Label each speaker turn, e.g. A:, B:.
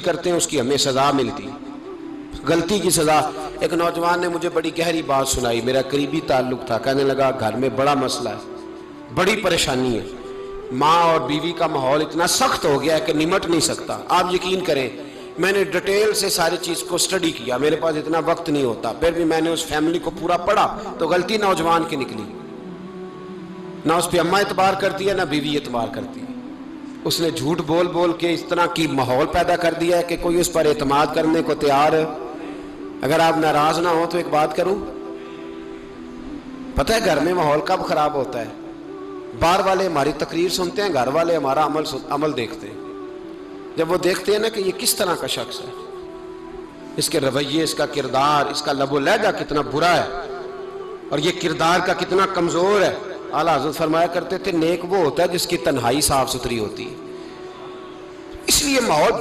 A: करते हैं उसकी हमें सज़ा मिलती, गलती की सज़ा। एक नौजवान ने मुझे बड़ी गहरी बात सुनाई, मेरा करीबी ताल्लुक था। कहने लगा घर में बड़ा मसला है, बड़ी परेशानी है, माँ और बीवी का माहौल इतना सख्त हो गया है कि निमट नहीं सकता। आप यकीन करें, मैंने डिटेल से सारी चीज़ को स्टडी किया, मेरे पास इतना वक्त नहीं होता, फिर भी मैंने उस फैमिली को पूरा पढ़ा। तो गलती नौजवान की निकली, ना उस पर अम्मा एतबार करती है ना बीवी एतबार करती है। उसने झूठ बोल बोल के इस तरह की माहौल पैदा कर दिया है कि कोई उस पर एतमाद करने को तैयार है। अगर आप नाराज ना हो तो एक बात करूं, पता है घर में माहौल कब खराब होता है? बाहर वाले हमारी तकरीर सुनते हैं, घर वाले हमारा अमल देखते हैं। जब वो देखते हैं ना कि ये किस तरह का शख्स है, इसके रवैये, इसका किरदार, इसका लबो लहजा कितना बुरा है और ये किरदार का कितना कमजोर है। आला हज़रत फरमाया करते थे, नेक वो होता है जिसकी तन्हाई साफ सुथरी होती है। इसलिए माहौल